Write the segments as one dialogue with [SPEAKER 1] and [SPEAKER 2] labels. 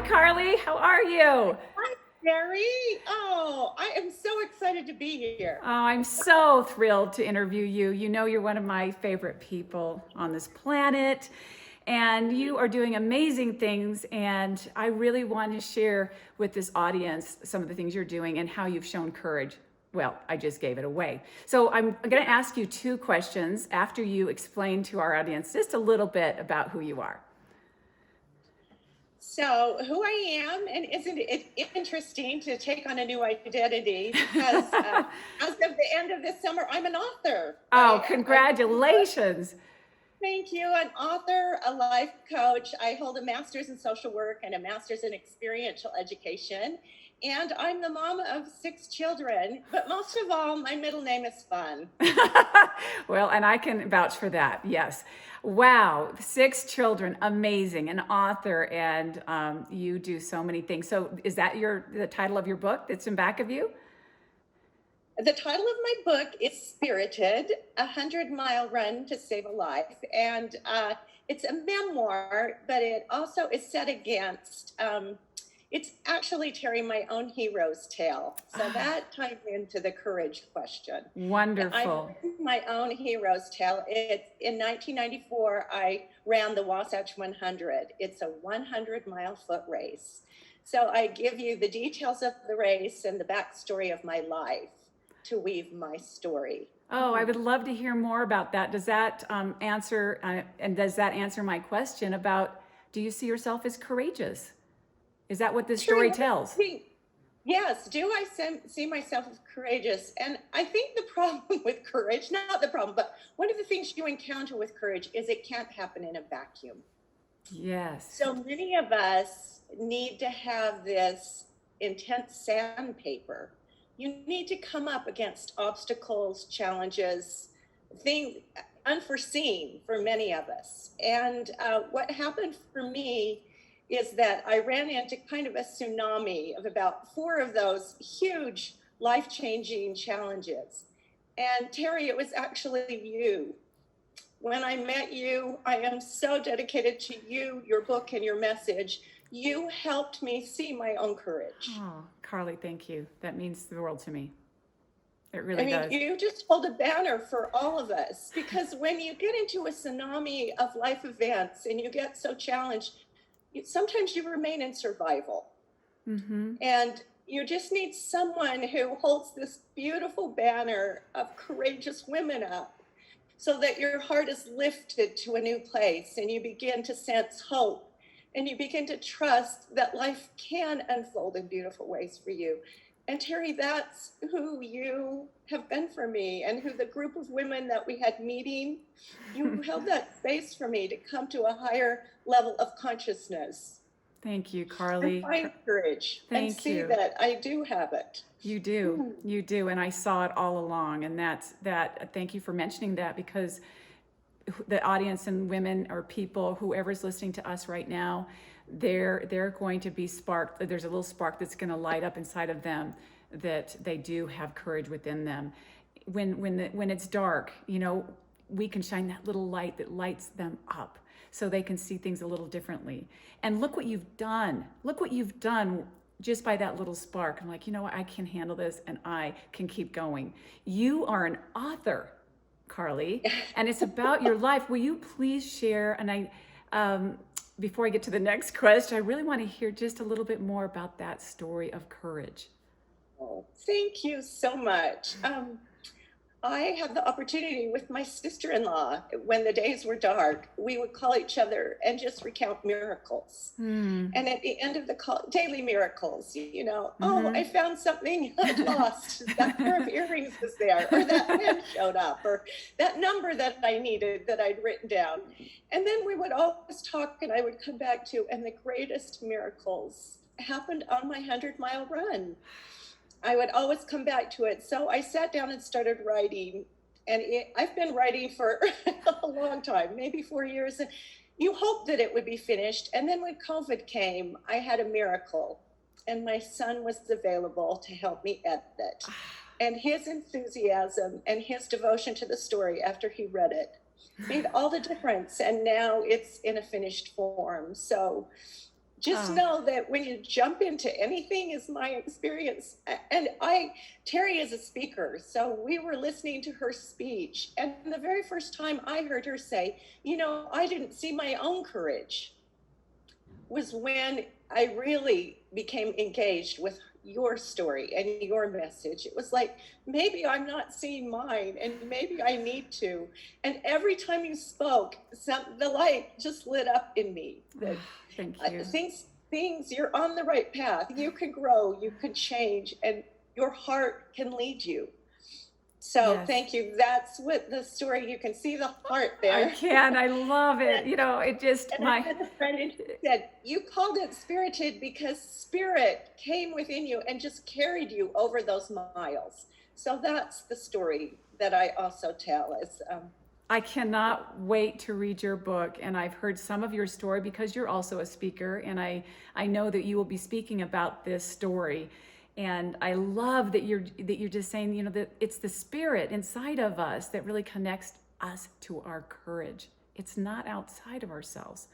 [SPEAKER 1] Hi, Carlie. How are you?
[SPEAKER 2] Hi, Terry. Oh, I am so excited to be here.
[SPEAKER 1] Oh, I'm so thrilled to interview you. You know, you're one of my favorite people on this planet, and you are doing amazing things. And I really want to share with this audience some of the things you're doing and how you've shown courage. Well, I just gave it away. So I'm going to ask you two questions after you explain to our audience just a little bit about who you are.
[SPEAKER 2] So, who I am, and isn't it interesting to take on a new identity because as of the end of this summer, I'm an author.
[SPEAKER 1] Oh,
[SPEAKER 2] I've written books.
[SPEAKER 1] congratulations.
[SPEAKER 2] Thank you. An author, a life coach. I hold a master's in social work and a master's in experiential education. And I'm the mom of 6 children. But most of all, my middle name is fun.
[SPEAKER 1] Well, and I can vouch for that. Yes. Wow. 6 children. Amazing. An author, and you do so many things. So is that the title of your book that's in back of you?
[SPEAKER 2] The title of my book is Spirited, a 100-mile run to save a life. And it's a memoir, but it also is set against, it's actually, Terry, my own hero's tale. So that ties into the courage question. I've
[SPEAKER 1] Wonderful.
[SPEAKER 2] written my own hero's tale. In 1994, I ran the Wasatch 100. It's a 100-mile foot race. So I give you the details of the race and the backstory of my life to weave my story.
[SPEAKER 1] Oh, I would love to hear more about that. Does that does that answer my question about, do you see yourself as courageous? Is that what this story tells?
[SPEAKER 2] Yes, do I see myself as courageous? And I think the problem with courage, not the problem, but one of the things you encounter with courage is it can't happen in a vacuum.
[SPEAKER 1] Yes.
[SPEAKER 2] So many of us need to have this intense sandpaper. You need to come up against obstacles, challenges, things unforeseen for many of us. And what happened for me is that I ran into kind of a tsunami of about 4 of those huge life-changing challenges. And Terry, it was actually you. When I met you, I am so dedicated to you, your book, and your message. You helped me see my own courage.
[SPEAKER 1] Oh, Carlie, thank you. That means the world to me. It really does.
[SPEAKER 2] You just hold a banner for all of us, because when you get into a tsunami of life events and you get so challenged, sometimes you remain in survival.
[SPEAKER 1] Mm-hmm.
[SPEAKER 2] And you just need someone who holds this beautiful banner of courageous women up so that your heart is lifted to a new place and you begin to sense hope and you begin to trust that life can unfold in beautiful ways for you. And Terry, that's who you have been for me, and who the group of women that we had meeting, you held that space for me to come to a higher level of consciousness.
[SPEAKER 1] Thank you,
[SPEAKER 2] And
[SPEAKER 1] Carlie.
[SPEAKER 2] find courage and
[SPEAKER 1] Thank
[SPEAKER 2] see
[SPEAKER 1] you.
[SPEAKER 2] that I do have it.
[SPEAKER 1] You do, and I saw it all along. And thank you for mentioning that, because the audience and women or people, whoever's listening to us right now, they're going to be sparked. There's a little spark that's going to light up inside of them, that they do have courage within them. When it's dark, we can shine that little light that lights them up, so they can see things a little differently. And look what you've done. Look what you've done just by that little spark. I'm like, I can handle this, and I can keep going. You are an author, Carlie, and it's about your life. Will you please share? And before I get to the next question, I really want to hear just a little bit more about that story of courage.
[SPEAKER 2] Oh, thank you so much. I had the opportunity with my sister-in-law, when the days were dark, we would call each other and just recount miracles. And at the end of the call, daily miracles, oh, I found something I'd lost. That pair of earrings was there, or that pen showed up, or that number that I needed that I'd written down. And then we would always talk, and I would come back to, and the greatest miracles happened on my 100-mile run. I would always come back to it. So I sat down and started writing, and I've been writing for a long time, maybe 4 years. And you hoped that it would be finished. And then when COVID came, I had a miracle, and my son was available to help me edit it. And his enthusiasm and his devotion to the story after he read it made all the difference. And now it's in a finished form. So Just
[SPEAKER 1] Oh,
[SPEAKER 2] know that when you jump into anything is my experience. And Terry is a speaker. So we were listening to her speech. And the very first time I heard her say, I didn't see my own courage, was when I really became engaged with your story and your message. It was like, maybe I'm not seeing mine and maybe I need to. And every time you spoke, the light just lit up in me that
[SPEAKER 1] thank you.
[SPEAKER 2] things, you're on the right path. You can grow, you can change, and your heart can lead you. So
[SPEAKER 1] Yes.
[SPEAKER 2] thank you. That's what the story, you can see the heart there.
[SPEAKER 1] I can. I love it. It just,
[SPEAKER 2] And I had a friend and she said, you called it spirited because spirit came within you and just carried you over those miles. So that's the story that I also tell is,
[SPEAKER 1] I cannot wait to read your book. And I've heard some of your story because you're also a speaker. And I know that you will be speaking about this story. And I love that you're just saying, that it's the spirit inside of us that really connects us to our courage. It's not outside of ourselves.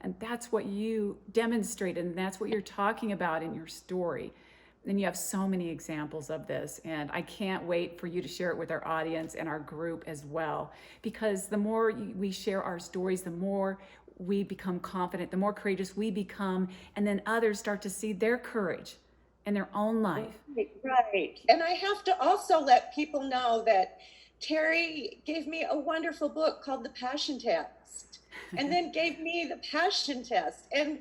[SPEAKER 1] And that's what you demonstrated, and that's what you're talking about in your story. And you have so many examples of this, and I can't wait for you to share it with our audience and our group as well. Because the more we share our stories, the more we become confident, the more courageous we become, and then others start to see their courage in their own life.
[SPEAKER 2] Right. And I have to also let people know that Terry gave me a wonderful book called The Passion Test, and then gave me the Passion Test. And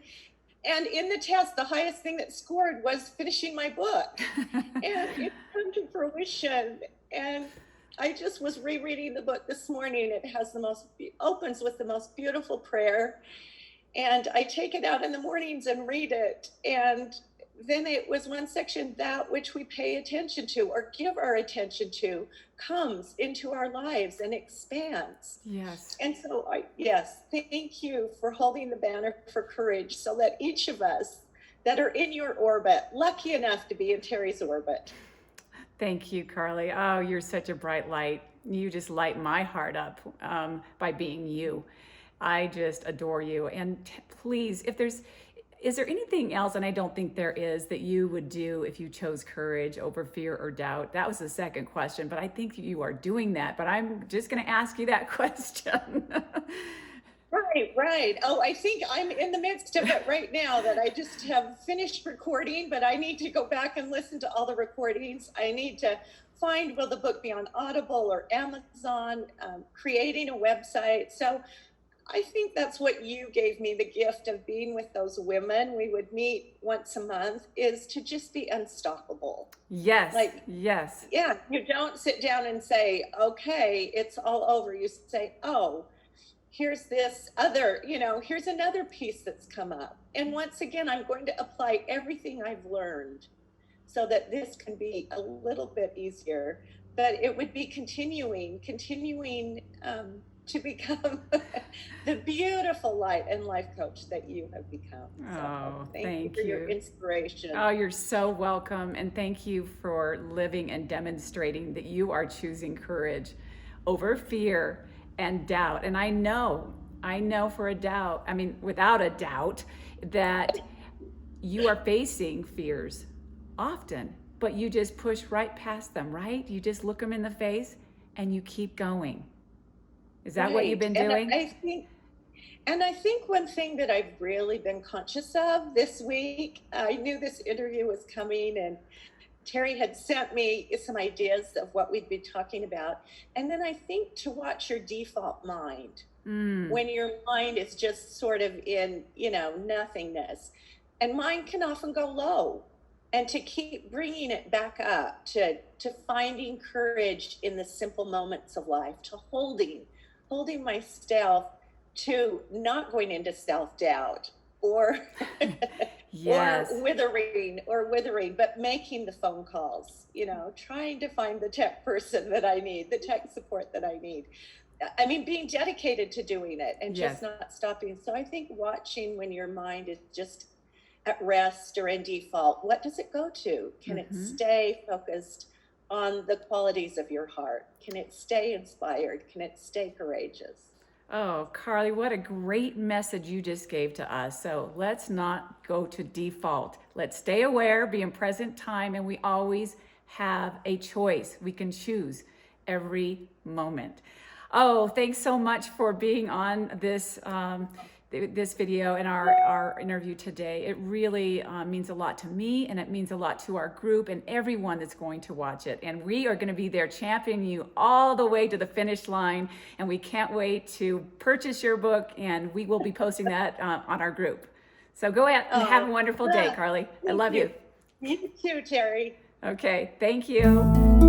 [SPEAKER 2] in the test, the highest thing that scored was finishing my book. And it come to fruition. And I just was rereading the book this morning. It has opens with the most beautiful prayer. And I take it out in the mornings and read it. And then it was one section, that which we pay attention to or give our attention to comes into our lives and expands.
[SPEAKER 1] Yes.
[SPEAKER 2] And so, thank you for holding the banner for courage so that each of us that are in your orbit, lucky enough to be in Terry's orbit.
[SPEAKER 1] Thank you, Carlie. Oh, you're such a bright light. You just light my heart up by being you. I just adore you. And please, is there anything else, and I don't think there is, that you would do if you chose courage over fear or doubt? That was the second question, but I think you are doing that. But I'm just going to ask you that question.
[SPEAKER 2] Right. Oh, I think I'm in the midst of it right now, that I just have finished recording, but I need to go back and listen to all the recordings. I need to find, will the book be on Audible or Amazon, creating a website. So I think that's what you gave me, the gift of being with those women. We would meet once a month, is to just be unstoppable.
[SPEAKER 1] Yes. Yes.
[SPEAKER 2] Yeah. You don't sit down and say, okay, it's all over. You say, oh, here's this other, here's another piece that's come up. And once again, I'm going to apply everything I've learned so that this can be a little bit easier, but it would be continuing to become the beautiful light and life coach that you have become. So thank you for your inspiration.
[SPEAKER 1] Oh, you're so welcome. And thank you for living and demonstrating that you are choosing courage over fear and doubt. And I know without a doubt, that you are facing fears often, but you just push right past them, right? You just look them in the face and you keep going. Is that what you've been doing?
[SPEAKER 2] And I think one thing that I've really been conscious of this week, I knew this interview was coming, and Terry had sent me some ideas of what we'd be talking about. And then I think to watch your default mind, when your mind is just sort of in, nothingness. And mine can often go low. And to keep bringing it back up, to finding courage in the simple moments of life, to holding myself, to not going into self-doubt or
[SPEAKER 1] yes.
[SPEAKER 2] or withering, but making the phone calls, trying to find the tech person that I need, the tech support that I need. I mean, being dedicated to doing it and just not stopping. So I think watching when your mind is just at rest or in default, what does it go to? Can it stay focused on the qualities of your heart? Can it stay inspired? Can it stay courageous?
[SPEAKER 1] Oh, Carlie, what a great message you just gave to us. So let's not go to default. Let's stay aware, be in present time, and we always have a choice. We can choose every moment. Oh, thanks so much for being on this video and our interview today. It really means a lot to me, and it means a lot to our group and everyone that's going to watch it. And we are going to be there championing you all the way to the finish line. And we can't wait to purchase your book, and we will be posting that on our group. So go ahead and have a wonderful day, Carlie. I love you.
[SPEAKER 2] You too, Terry.
[SPEAKER 1] Okay, thank you.